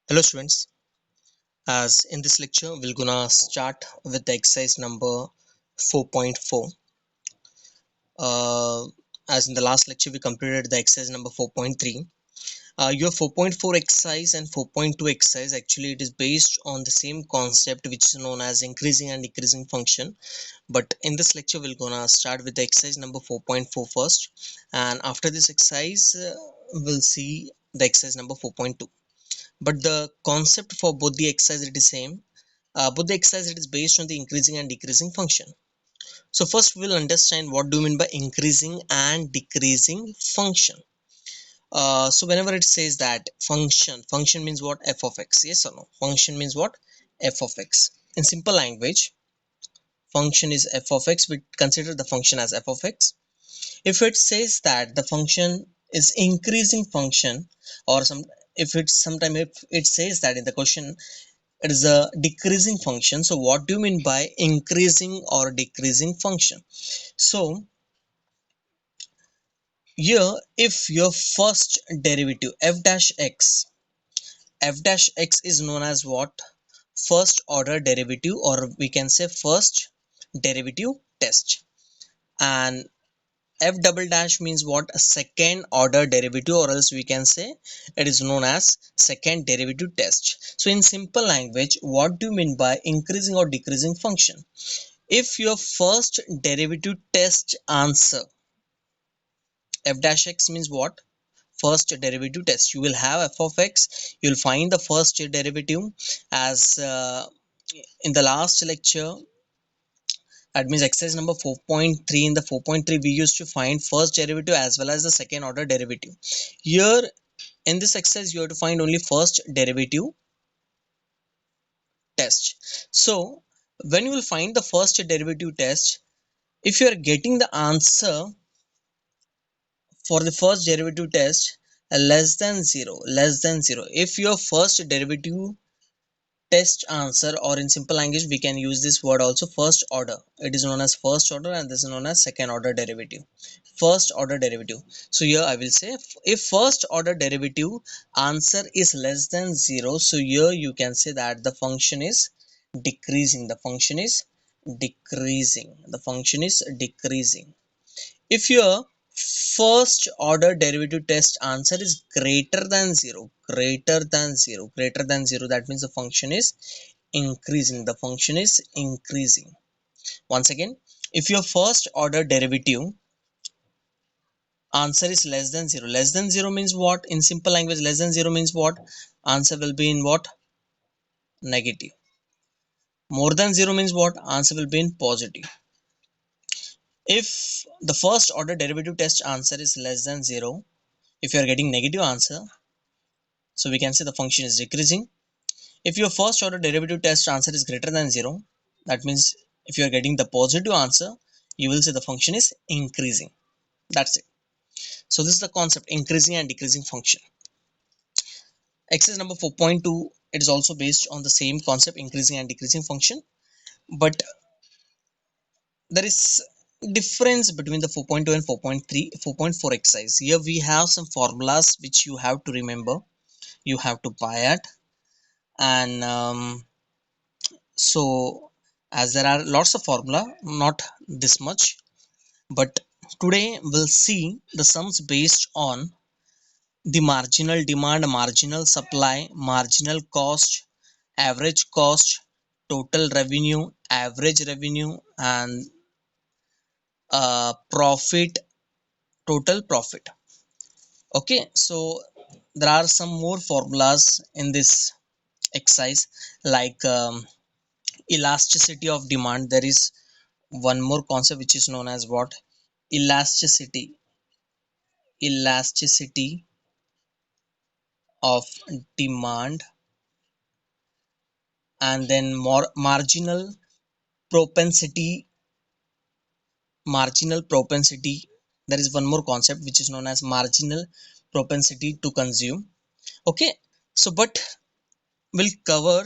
Hello students, as in this lecture we're gonna start with the exercise number 4.4. uh, as in the last lecture we completed the exercise number 4.3. Your 4.4 exercise and 4.2 exercise, actually it is based on the same concept which is known as increasing and decreasing function, but in this lecture we're gonna start with the exercise number 4.4 first, and after this exercise we'll see the exercise number 4.2. But the concept for both the exercise it is same. Both the exercise it is based on the increasing and decreasing function. So first we'll understand what do you mean by increasing and decreasing function. So whenever it says that function means what? F of x, yes or no? Function means what? F of x. In simple language, function is f of x. We consider the function as f of x. If it says that the function is increasing function, or some if it's sometime if it says that in the question it is a decreasing function, so what do you mean by increasing or decreasing function? So here, if your first derivative f dash x is known as what? First order derivative, or we can say first derivative test. And f double dash means what? A second order derivative, or else we can say it is known as second derivative test. So in simple language, what do you mean by increasing or decreasing function? If your first derivative test answer, f dash x means what? First derivative test. You will have f of x, you will find the first derivative. As in the last lecture, that means exercise number 4.3, in the 4.3 we used to find first derivative as well as the second order derivative. Here in this exercise you have to find only first derivative test. So when you will find the first derivative test, if you are getting the answer for the first derivative test less than 0, if your first derivative test answer, or in simple language we can use this word also, first order, it is known as first order, and this is known as second order derivative, first order derivative. So here I will say, if first order derivative answer is less than 0, so here you can say that the function is decreasing, the function is decreasing. If your first order derivative test answer is greater than 0, that means the function is increasing, once again, if your first order derivative answer is less than 0 means what? In simple language, less than 0 means what? Answer will be in what? Negative. More than 0 means what? Answer will be in positive. If the first order derivative test answer is less than 0, if you are getting negative answer, so we can say the function is decreasing. If your first order derivative test answer is greater than 0, that means if you are getting the positive answer, you will say the function is increasing. That's it. So this is the concept, increasing and decreasing function. Exercise number 4.2, it is also based on the same concept, increasing and decreasing function, but there is difference between the 4.2 and 4.3 4.4 exercise. Here we have some formulas which you have to remember, you have to buy it, and so as there are lots of formula, not this much, but today we'll see the sums based on the marginal demand, marginal supply, marginal cost, average cost, total revenue, average revenue, and profit, total profit. Okay, so there are some more formulas in this exercise, like elasticity of demand. There is one more concept which is known as what? Elasticity of demand, and then more propensity marginal propensity. There is one more concept which is known as marginal propensity to consume. Okay, so but we'll cover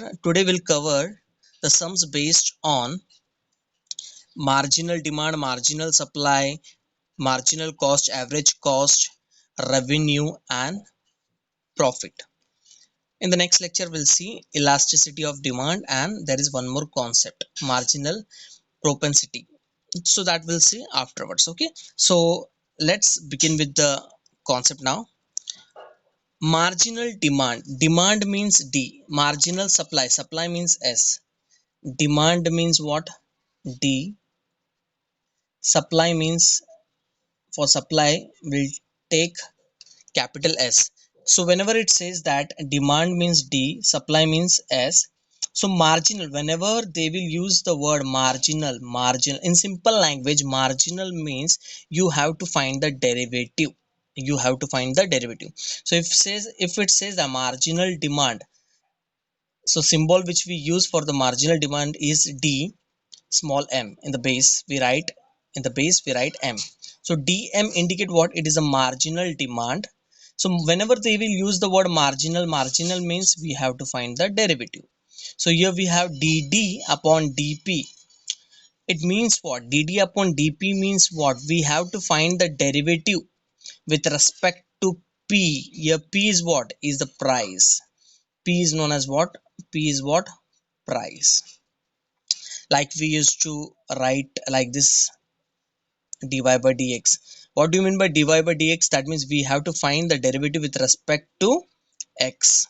the sums based on marginal demand, marginal supply, marginal cost, average cost, revenue, and profit. In the next lecture we'll see elasticity of demand, and there is one more concept, marginal propensity. So that we'll see afterwards. Okay, so let's begin with the concept now. Marginal demand, demand means D, marginal supply means S, demand means what, D, supply means, for supply will take capital S. So whenever it says that demand means D, supply means S, so marginal, whenever they will use the word marginal in simple language, marginal means you have to find the derivative. You have to find the derivative. So if it says the marginal demand, so symbol which we use for the marginal demand is D, small m. In the base we write, m. So dm indicate what, it is a marginal demand. So whenever they will use the word marginal means we have to find the derivative. So here we have dd upon dp. It means what, dd upon dp means what, we have to find the derivative with respect to p. Here p is what, is the price. P is known as what, p is what, price. Like we used to write like this, dy by dx. What do you mean by dy by dx? That means we have to find the derivative with respect to x.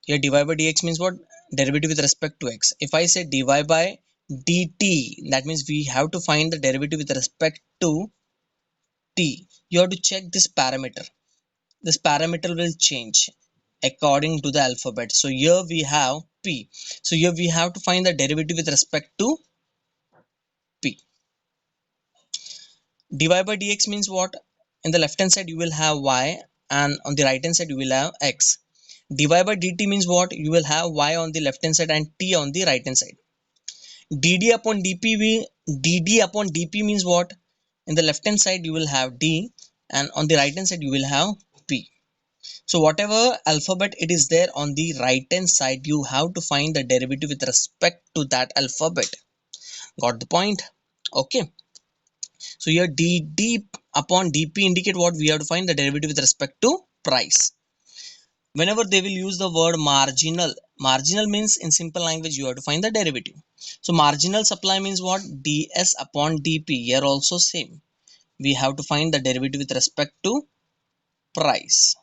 Here dy by dx means what, derivative with respect to x. If I say dy by dt, that means we have to find the derivative with respect to t. You have to check this parameter. This parameter will change according to the alphabet. So here we have p. So here we have to find the derivative with respect to p. Dy by dx means what, in the left hand side you will have y, and on the right hand side you will have x. Dy by dt means what, you will have y on the left hand side and t on the right hand side. dd upon dp means what, in the left hand side you will have d, and on the right hand side you will have p. So whatever alphabet it is there on the right hand side, you have to find the derivative with respect to that alphabet. Got the point? Okay. So here dd upon dp indicate what, we have to find the derivative with respect to price. Whenever they will use the word marginal means in simple language you have to find the derivative. So marginal supply means what, ds upon dp. Here also same, we have to find the derivative with respect to price.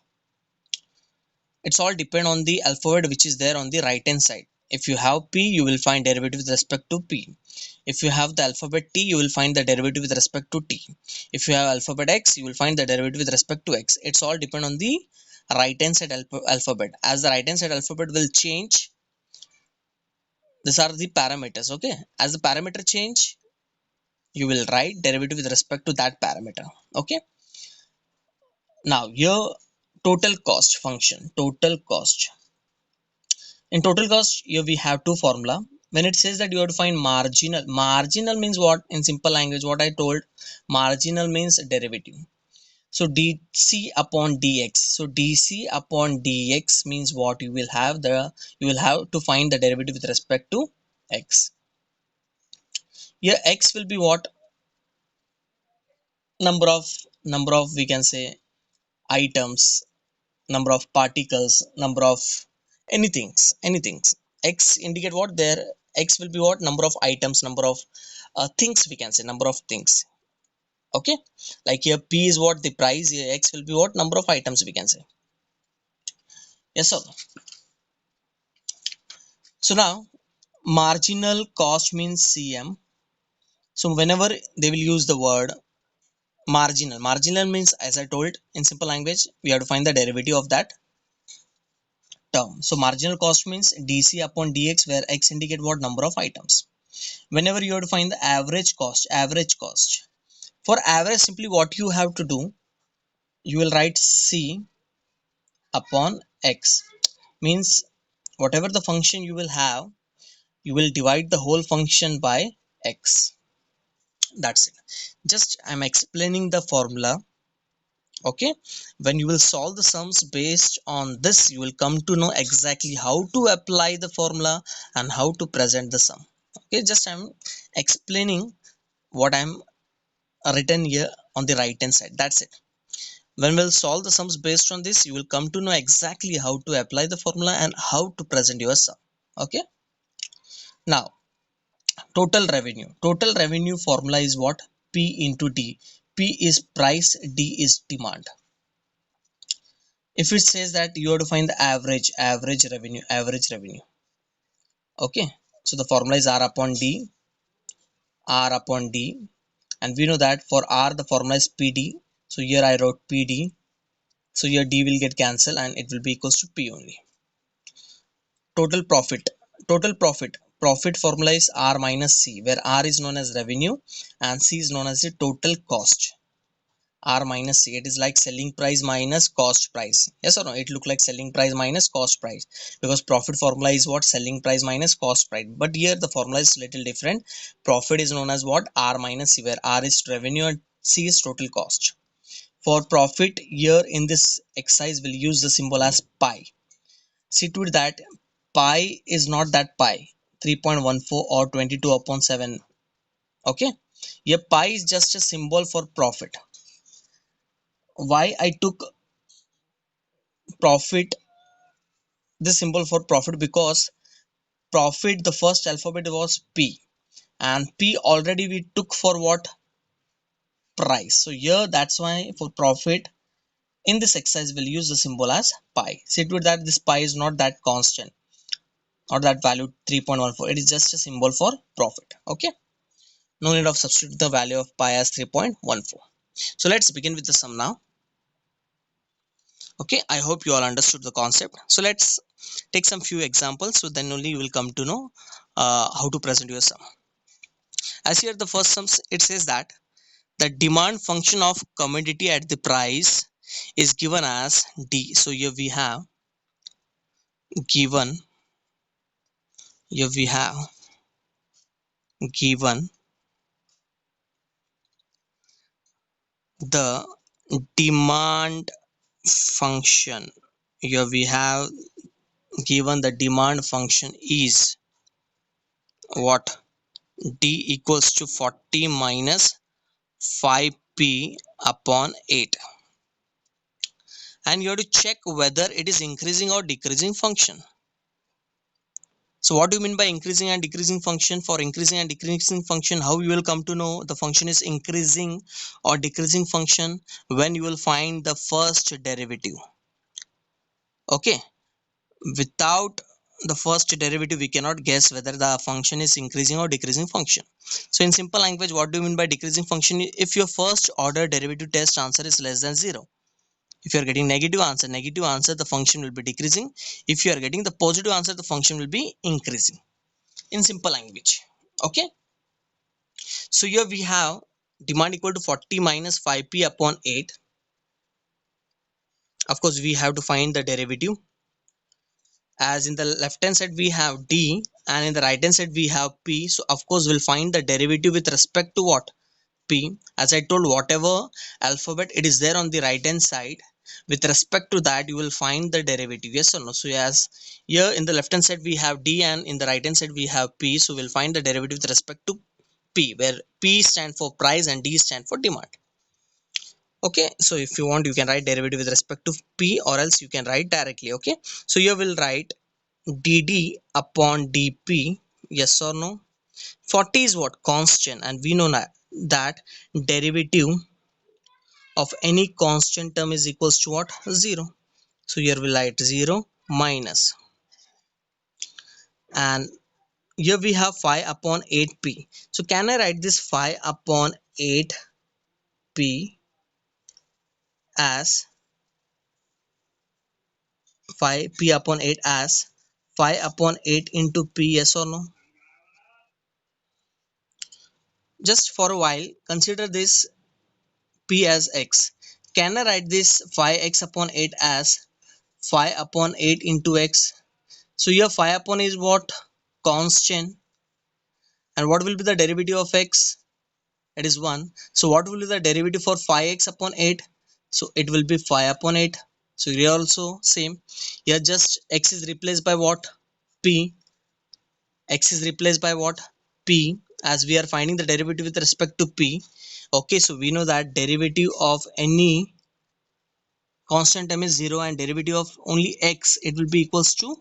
It's all depend on the alphabet which is there on the right hand side. If you have p, you will find derivative with respect to p. If you have the alphabet t, you will find the derivative with respect to t. If you have alphabet x, you will find the derivative with respect to x. It's all depend on the right hand side alphabet. As the right hand side alphabet will change, these are the parameters. Okay, as the parameter change, you will write derivative with respect to that parameter. Okay, now here total cost function, total cost. In total cost, here we have two formula. When it says that you have to find marginal means what, in simple language what I told, marginal means derivative. So dc upon dx. So dc upon dx means what, you will have to find the derivative with respect to x. Here x will be what, number of we can say items, number of particles, number of anything. X indicate what, there x will be what, number of items, number of things, we can say number of things. Okay, like here p is what, the price. Here x will be what, number of items, we can say. Yes sir. So now marginal cost means cm. So whenever they will use the word marginal means, as I told, in simple language we have to find the derivative of that term. So marginal cost means dc upon dx, where x indicate what, number of items. Whenever you have to find the average cost, for average, simply what you have to do, you will write c upon x. Means whatever the function you will have, you will divide the whole function by x. That's it. Just I'm explaining the formula. Okay, when you will solve the sums based on this, you will come to know exactly how to apply the formula and how to present the sum. Okay, just I'm explaining what I'm written here on the right hand side. That's it. When we'll solve the sums based on this, you will come to know exactly how to apply the formula and how to present your sum. Okay. Now, total revenue formula is what? P into D. P is price, D is demand. If it says that you have to find the average revenue. Okay, so the formula is R upon D, and we know that for R the formula is PD. So here I wrote PD. So here D will get cancelled and it will be equals to P only. Total profit. Profit formula is R minus C, where R is known as revenue and C is known as the total cost. R minus C, it is like selling price minus cost price. Yes or no? It look like selling price minus cost price, because profit formula is what? Selling price minus cost price. But here the formula is little different. Profit is known as what? R minus C, where R is revenue and C is total cost. For profit, here in this exercise we'll use the symbol as pi. See to it that pi is not that pi 3.14 or 22 upon 7. Okay, here pi is just a symbol for profit. Why I took profit, this symbol for profit? Because profit, the first alphabet was P, and P already we took for what? Price. So here that's why for profit in this exercise we'll use the symbol as pi. See to it that this pi is not that constant or that value 3.14. It is just a symbol for profit. Okay, no need of substitute the value of pi as 3.14. So let's begin with the sum now. Okay, I hope you all understood the concept. So let's take some few examples, so then only you will come to know how to present your sum. As here the first sums, it says that the demand function of commodity at the price is given as D. So given here we have given the demand function. Here we have given the demand function is what? D equals to 40 minus 5p upon 8, and you have to check whether it is increasing or decreasing function. So what do you mean by increasing and decreasing function? For increasing and decreasing function, how you will come to know the function is increasing or decreasing function? When you will find the first derivative. Okay, without the first derivative we cannot guess whether the function is increasing or decreasing function. So in simple language, what do you mean by decreasing function? If your first order derivative test answer is less than 0, if you are getting negative answer, the function will be decreasing. If you are getting the positive answer, the function will be increasing, in simple language. Okay, so here we have demand equal to 40 minus 5p upon 8. Of course we have to find the derivative, as in the left hand side we have D and in the right hand side we have P. So of course we'll find the derivative with respect to what? P. As I told, whatever alphabet it is there on the right hand side, with respect to that you will find the derivative. Yes or no? So as here in the left hand side we have D and in the right hand side we have P, so we'll find the derivative with respect to P, where P stand for price and D stand for demand. Okay, so if you want you can write derivative with respect to P, or else you can write directly. Okay, so here we'll write dd upon dp. Yes or no? 40 is what? Constant, and we know that derivative of any constant term is equals to what? 0. So here we write 0 minus, and here we have 5 upon 8p. So can I write this 5 upon 8p as 5p upon 8 as 5 upon 8 into p? Yes or no? Just for a while consider this p as x. Can I write this 5x upon 8 as 5 upon 8 into x? So here 5 upon is what? Constant. And what will be the derivative of x? It is 1. So what will be the derivative for 5x upon 8? So it will be 5 upon 8. So here also same. Here just x is replaced by what? P. X is replaced by what? P, as we are finding the derivative with respect to P. Okay, so we know that derivative of any constant term is 0 and derivative of only x, it will be equals to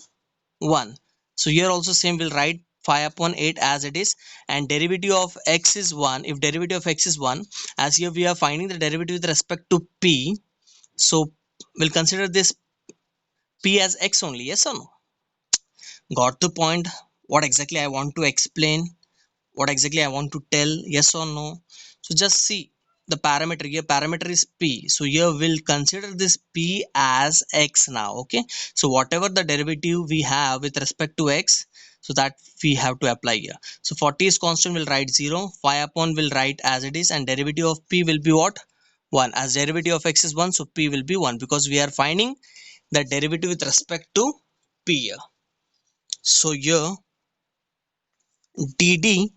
1. So here also same, we'll write 5 upon 8 as it is, and derivative of x is 1. If derivative of x is 1, as here we are finding the derivative with respect to p, so we'll consider this p as x only, yes or no? Got the point? What exactly I want to explain, what exactly I want to tell, yes or no? So just see the parameter here, parameter is p, so here we'll consider this p as x now. Okay, so whatever the derivative we have with respect to x, so that we have to apply here. So for t is constant, we'll write 0, 5 upon will write as it is, and derivative of p will be what? 1. As derivative of x is 1, so p will be 1, because we are finding the derivative with respect to p here. So here dd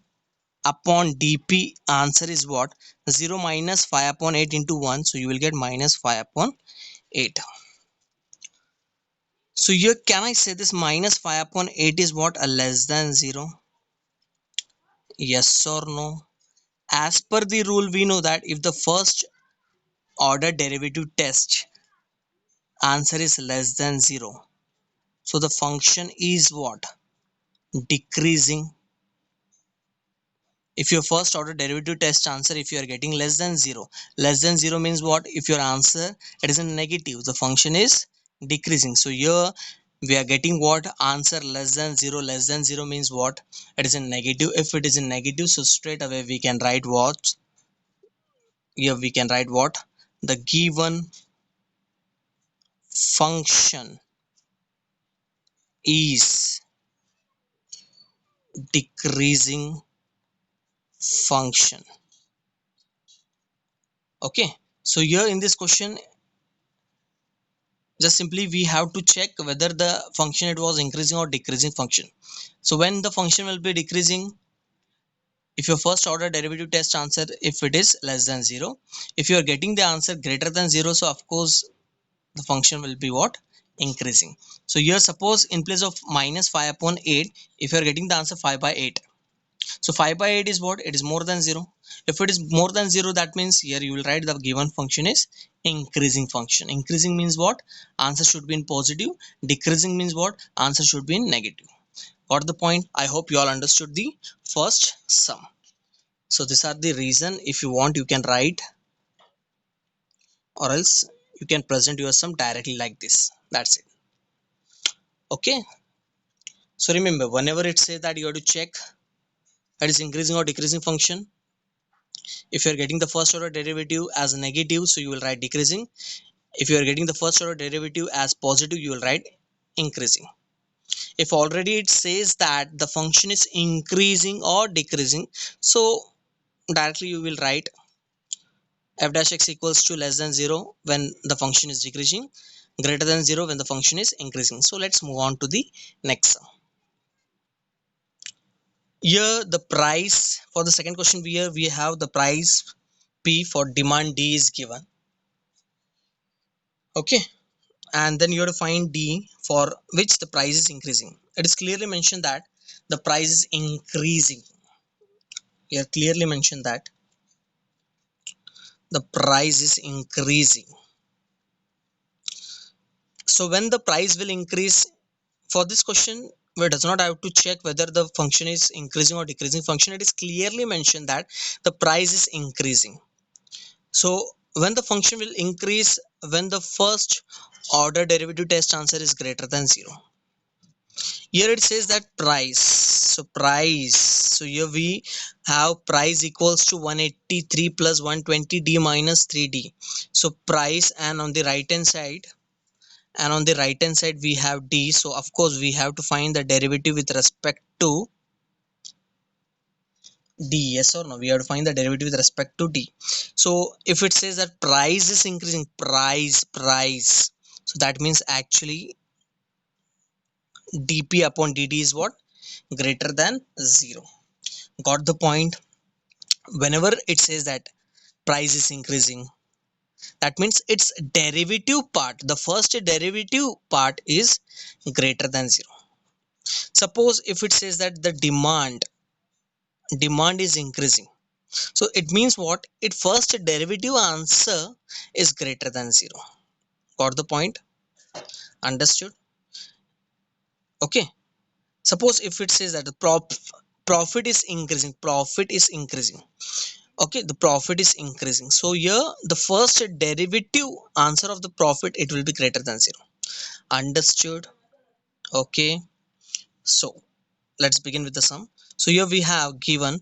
upon dp answer is what? 0 minus 5 upon 8 into 1, so you will get minus 5 upon 8. So here can I say this minus 5 upon 8 is what? A less than 0? Yes or no? As per the rule, we know that if the first order derivative test answer is less than 0, so the function is what? Decreasing. If your first order derivative test answer, if you are getting less than 0, less than 0 means what? If your answer it is a negative, the function is decreasing. So here we are getting what? Answer less than 0. Less than 0 means what? It is a negative. If it is a negative, so straight away we can write what? Here we can write what? The given function is decreasing function. Okay, so here in this question, just simply we have to check whether the function it was increasing or decreasing function. So when the function will be decreasing, if your first order derivative test answer, if it is less than 0, if you are getting the answer greater than 0, so of course the function will be what? Increasing. So here suppose in place of minus 5 upon 8, if you are getting the answer 5 by 8, so 5 by 8 is what? It is more than 0. If it is more than 0, that means here you will write the given function is increasing function. Increasing means what? Answer should be in positive. Decreasing means what? Answer should be in negative. Got the point? I hope you all understood the first sum. So these are the reason. If you want, you can write, or else you can present your sum directly like this. That's it. Okay. So remember, whenever it says that you have to check that is increasing or decreasing function, if you are getting the first order derivative as negative, so you will write decreasing. If you are getting the first order derivative as positive, you will write increasing. If already it says that the function is increasing or decreasing, so directly you will write f dash x equals to less than 0 when the function is decreasing, greater than 0 when the function is increasing. So let's move on to the next sum. Here the price for the second question, here we have the price p for demand d is given. Okay, and then you have to find d for which the price is increasing. It is clearly mentioned that the price is increasing. Here clearly mentioned that the price is increasing. So when the price will increase, for this question we does not have to check whether the function is increasing or decreasing function. It is clearly mentioned that the price is increasing. So when the function will increase when the first order derivative test answer is greater than 0. Here it says that price, so price, so here we have price equals to 183 plus 120 d minus 3d. So price, and on the right hand side, we have d. So of course we have to find the derivative with respect to d. Yes or no? We have to find the derivative with respect to d. So if it says that price is increasing, price, so that means actually dp upon dt is what? Greater than 0. Got the point? Whenever it says that price is increasing, that means its derivative part, the first derivative part is greater than 0. Suppose if it says that the demand is increasing, so it means what? It first derivative answer is greater than 0. Got the point? Understood? Okay. Suppose if it says that the profit is increasing, profit is increasing. Okay, the profit is increasing. So here the first derivative answer of the profit, it will be greater than 0. Understood? Okay. So let's begin with the sum. So here we have given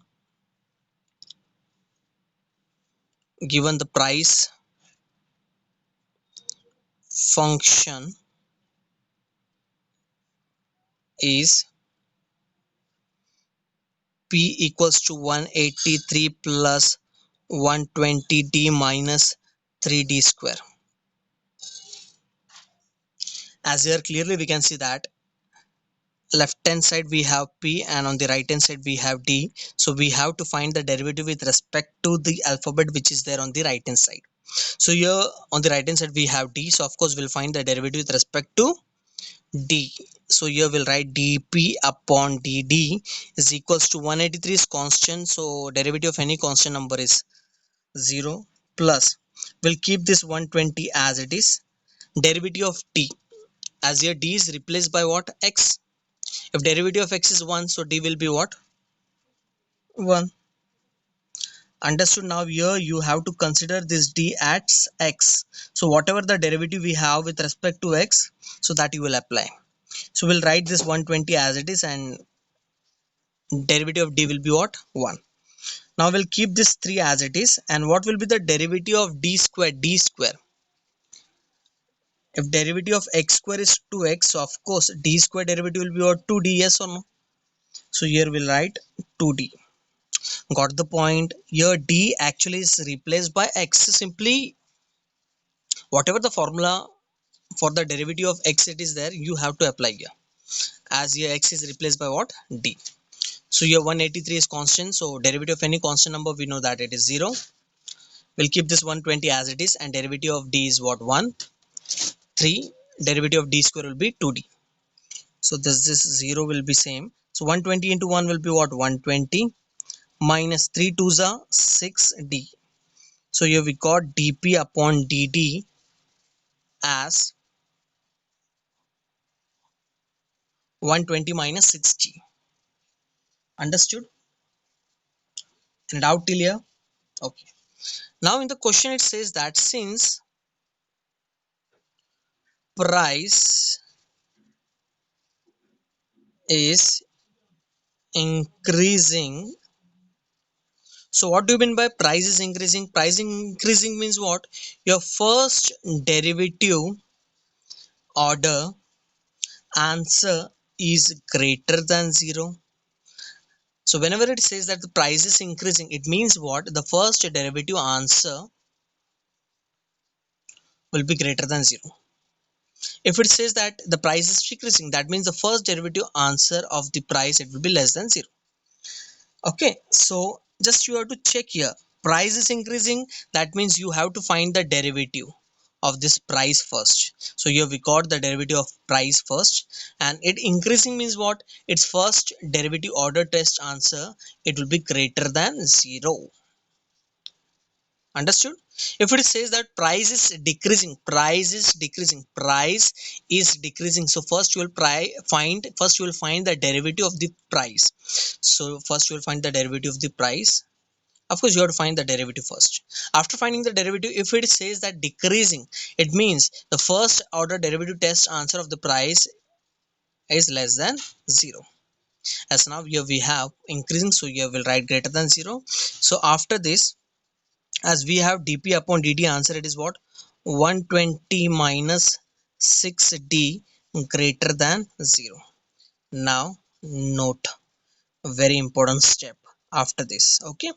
the price function is p equals to 183 plus 120d minus 3d square. As here clearly we can see that left hand side we have p and on the right hand side we have d. So we have to find the derivative with respect to the alphabet which is there on the right hand side. So here on the right hand side we have d, so of course we'll find the derivative with respect to d. So here we'll write dp upon dd is equals to 183 is constant, so derivative of any constant number is 0, plus we'll keep this 120 as it is. Derivative of d, as here d is replaced by what? X. If derivative of x is 1, so d will be what? 1. Understood? Now here you have to consider this d as x. So whatever the derivative we have with respect to x, so that you will apply. So we'll write this 120 as it is and derivative of d will be what? 1. Now we'll keep this 3 as it is, and what will be the derivative of d square? D square. If derivative of x square is 2x, so of course d square derivative will be what? 2d, yes or no? So here we'll write 2d. Got the point? Here d actually is replaced by x. Simply whatever the formula for the derivative of x it is there, you have to apply here. As here x is replaced by what? D. So here 183 is constant, so derivative of any constant number we know that it is 0. We'll keep this 120 as it is, and derivative of d is what? 1. 3. Derivative of d square will be 2d. So this 0 will be same. So 120 into 1 will be what? 120 minus 3 2s are 6d. So here we got dp upon dd as 120 minus 6g. Understood? Any doubt till here? Okay. Now in the question it says that since price is increasing, so what do you mean by price is increasing? Price increasing means what? Your first derivative order answer is greater than 0. So whenever it says that the price is increasing, it means what? The first derivative answer will be greater than 0. If it says that the price is decreasing, that means the first derivative answer of the price, it will be less than 0. Okay, so just you have to check here. Price is increasing, that means you have to find the derivative of this price first. So here we got the derivative of price first, and it increasing means what? Its first derivative order test answer, it will be greater than 0. Understood? If it says that price is decreasing, price is decreasing, so first you will find the derivative of the price. So first you will find the derivative of the price. Of course you have to find the derivative first. After finding the derivative, if it says that decreasing, it means the first order derivative test answer of the price is less than 0. As now here we have increasing, so here we'll write greater than 0. So after this, as we have dp upon dt answer, it is what? 120 minus 6d greater than 0. Now note a very important step after this. Okay,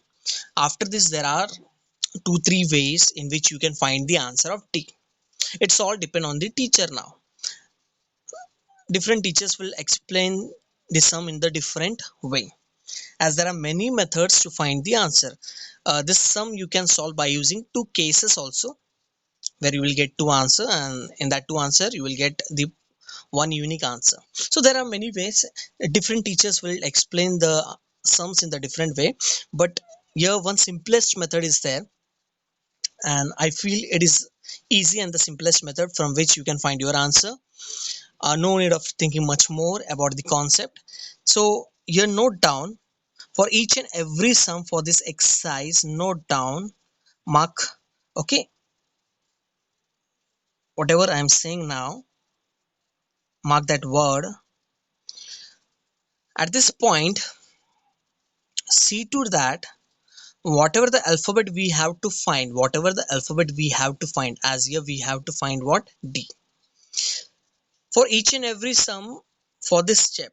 after this there are 2-3 ways in which you can find the answer of t. It's all depend on the teacher. Now different teachers will explain the sum in the different way, as there are many methods to find the answer. This sum you can solve by using two cases also, where you will get two answer, and in that two answer you will get the one unique answer. So there are many ways. Different teachers will explain the sums in the different way, but here one simplest method is there, and I feel it is easy and the simplest method from which you can find your answer. No need of thinking much more about the concept. So here note down for each and every sum for this exercise, note down, mark, okay, whatever I am saying now, mark that word. At this point, see to that whatever the alphabet we have to find, as here we have to find what? D. For each and every sum for this step,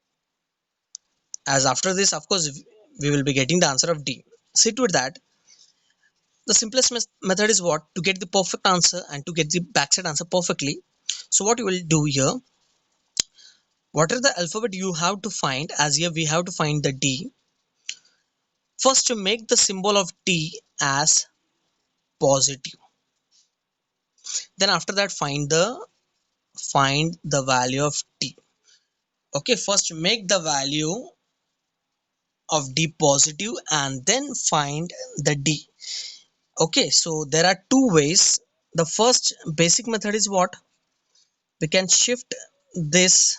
as after this of course we will be getting the answer of D. See to it that the simplest method is what? To get the perfect answer and to get the backside answer perfectly. So what you will do here, what are the alphabet you have to find, as here we have to find the D. First, to make the symbol of D as positive, then after that find the value of D. Okay, first make the value of D positive and then find the D. Okay, so there are two ways. The first basic method is what? We can shift this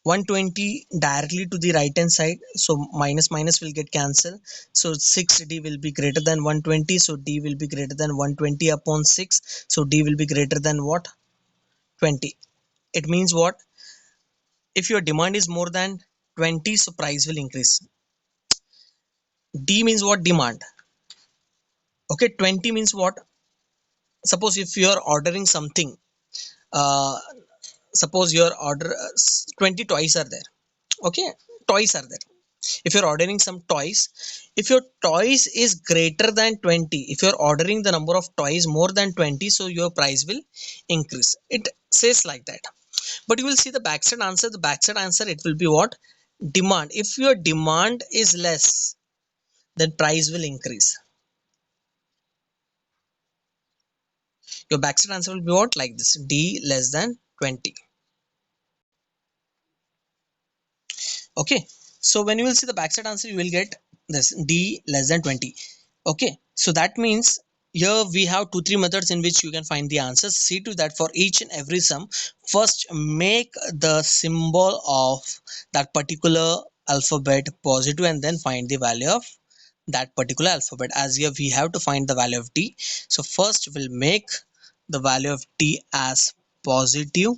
120 directly to the right hand side, so minus minus will get cancelled, so 6D will be greater than 120, so D will be greater than 120 upon 6, so D will be greater than what? 20. It means what? If your demand is more than 20, so price will increase. D means what? Demand. Okay, 20 means what? Suppose if you are ordering something, uh, suppose your order 20 toys are there. Okay, toys are there. If you're ordering some toys, if your toys is greater than 20, if you're ordering the number of toys more than 20, so your price will increase. It says like that. But you will see the backside answer. The backside answer, it will be what? Demand. If your demand is less, then price will increase. Your backside answer will be what? Like this: D less than 20. Okay, so when you will see the backside answer, you will get this: D less than 20. Okay, so that means here we have two three methods in which you can find the answers. See to that for each and every sum, first make the symbol of that particular alphabet positive and then find the value of that particular alphabet. As here we have to find the value of D, so first we'll make the value of D as positive.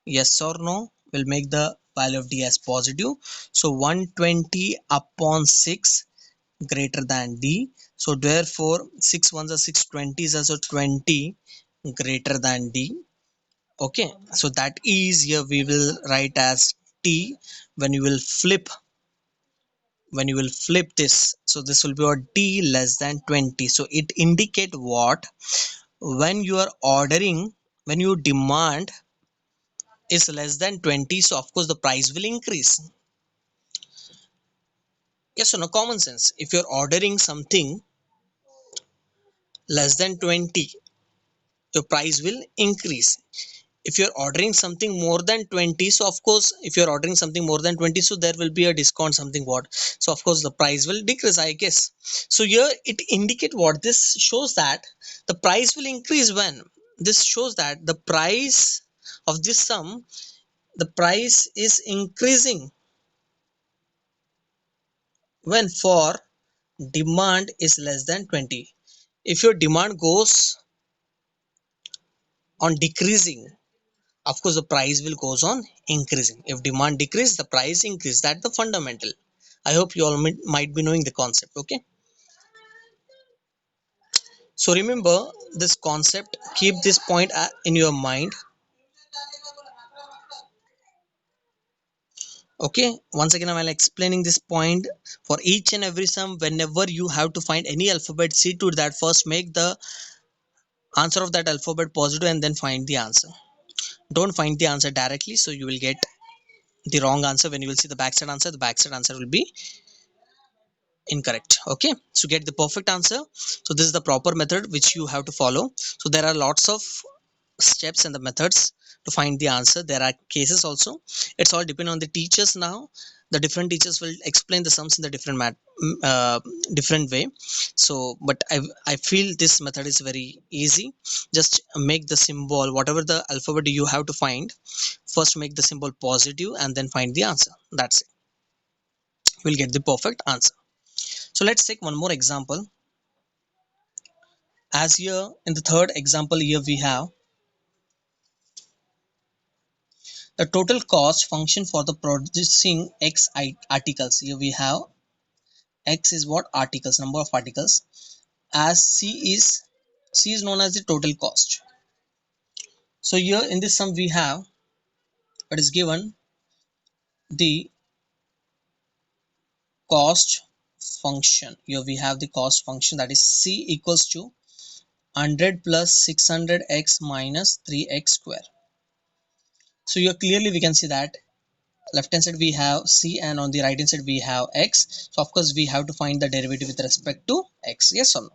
Yes or no? Will make the value of D as positive. So 120 upon 6 greater than D. So therefore 6 ones are 6, 20 is also 20 greater than D. Okay, so that is here we will write as T. When you will flip, this, so this will be our D less than 20. So it indicate what? When you are ordering, when you demand is less than 20, so of course the price will increase. Yes or no? Common sense. If you're ordering something less than 20, your price will increase. If you're ordering something more than 20, so of course if you're ordering something more than 20, so there will be a discount, something what, so of course the price will decrease, I guess. So here it indicate what? This shows that the price will increase. When this shows that the price of this sum, the price is increasing when for demand is less than 20. If your demand goes on decreasing, of course the price will goes on increasing. If demand decrease, the price increase. That's the fundamental. I hope you all might be knowing the concept. Okay, so remember this concept, keep this point in your mind. Okay, once again I'm explaining this point. For each and every sum, whenever you have to find any alphabet, see to that first make the answer of that alphabet positive and then find the answer. Don't find the answer directly, so you will get the wrong answer. When you will see the backside answer will be incorrect. Okay, so get the perfect answer. So this is the proper method which you have to follow. So there are lots of steps and the methods to find the answer. There are cases also. It's all depend on the teachers now. The different teachers will explain the sums in the different way. So but I feel this method is very easy. Just make the symbol, whatever the alphabet you have to find, first make the symbol positive and then find the answer. That's it. We'll get the perfect answer. So let's take one more example. As here in the third example, here we have the total cost function for the producing x articles. Here we have x is what? Articles, number of articles, as c is known as the total cost. So here in this sum we have what is given, the cost function. Here we have the cost function, that is c equals to 100 plus 600x minus 3x square. So here clearly we can see that left hand side we have c and on the right hand side we have x. So of course we have to find the derivative with respect to x. Yes or no?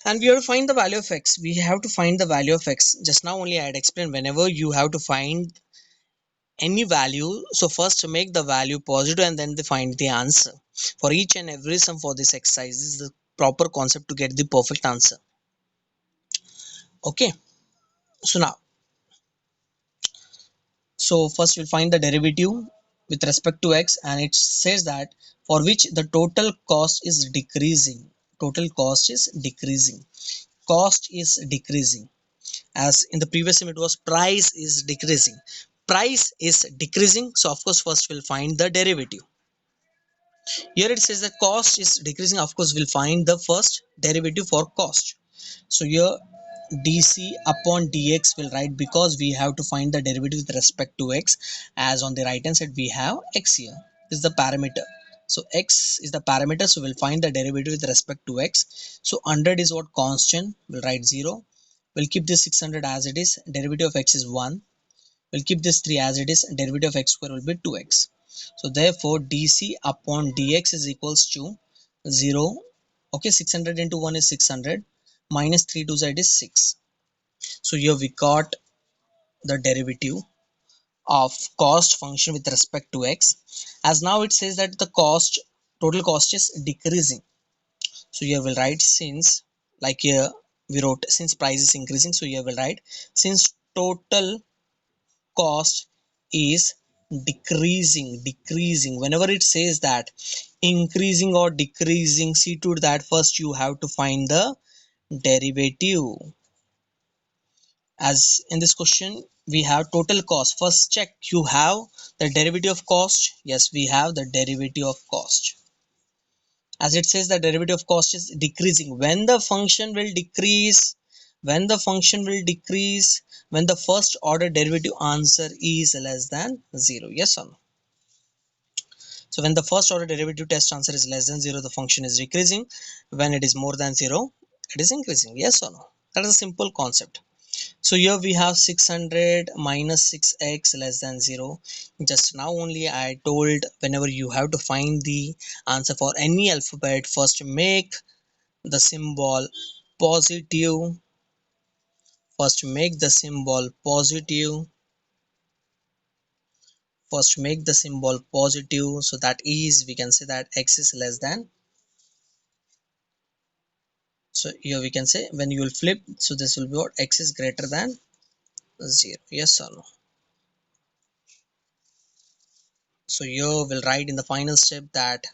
And we have to find the value of x. We have to find the value of x. Just now only I had explained, whenever you have to find any value, so first make the value positive and then find the answer. For each and every sum for this exercise, this is the proper concept to get the perfect answer. Okay, so now, so first we'll find the derivative with respect to x, and it says that for which the total cost is decreasing. Total cost is decreasing. Cost is decreasing. As in the previous sim it was price is decreasing. Price is decreasing, so of course first we'll find the derivative. Here it says that cost is decreasing, of course we'll find the first derivative for cost. So here dc upon dx will write, because we have to find the derivative with respect to x, as on the right hand side we have x. Here is the parameter, so x is the parameter, so we'll find the derivative with respect to x. So 100 is what? Constant. We'll write 0. We'll keep this 600 as it is. Derivative of x is 1. We'll keep this 3 as it is. Derivative of x square will be 2x. So therefore dc upon dx is equals to 0. Okay, 600 into 1 is 600, minus 3 to z is 6. So here we got the derivative of cost function with respect to x. As now it says that the total cost is decreasing. So here we'll write, since, like here we wrote, since price is increasing, so here we'll write, since total cost is decreasing. Whenever it says that increasing or decreasing, see to that first you have to find the derivative. As in this question we have total cost, first check you have the derivative of cost. Yes, we have the derivative of cost. As it says the derivative of cost is decreasing, when the function will decrease, when the first order derivative answer is less than 0. Yes or no? So when the first order derivative test answer is less than 0, the function is decreasing. When it is more than 0, it is increasing. Yes or no? That is a simple concept. So here we have 600 minus 6x less than 0. Just now only I told, whenever you have to find the answer for any alphabet, first make the symbol positive. First make the symbol positive. First make the symbol positive. So that is, we can say that x is less than. So here we can say when you will flip, so this will be what? X is greater than 0. Yes or no? So here we'll write in the final step that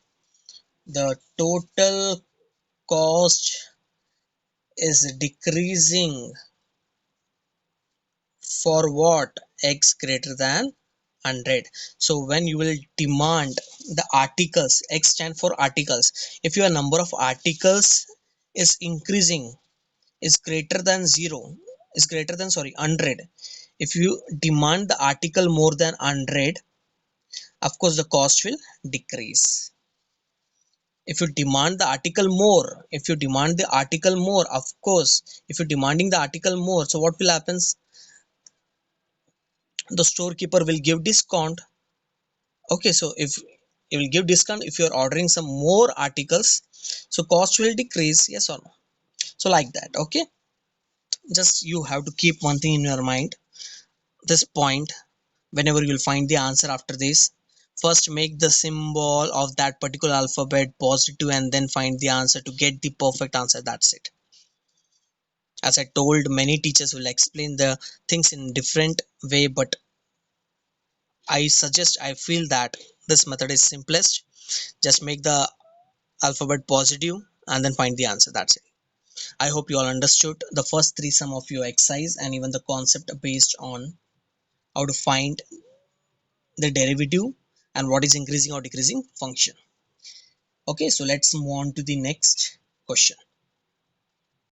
the total cost is decreasing for what? X greater than 100. So when you will demand the articles, X stand for articles. If your number of articles is increasing, is greater than 0, is greater than, sorry, 100. If you demand the article more than 100, of course the cost will decrease. If you demand the article more, if you demand the article more, of course, if you're demanding the article more, so what will happen? The storekeeper will give discount. Okay, so if it will give discount if you're ordering some more articles, so cost will decrease. Yes or no? So like that. Okay, Just you have to keep one thing in your mind, this point. Whenever you'll find the answer after this, first make the symbol of that particular alphabet positive and then find the answer to get the perfect answer. That's it. As I told, many teachers will explain the things in different way, but I feel that this method is simplest. Just make the alphabet positive and then find the answer. That's it. I hope you all understood the first three sum of your exercise and even the concept based on how to find the derivative and what is increasing or decreasing function. Okay, so let's move on to the next question.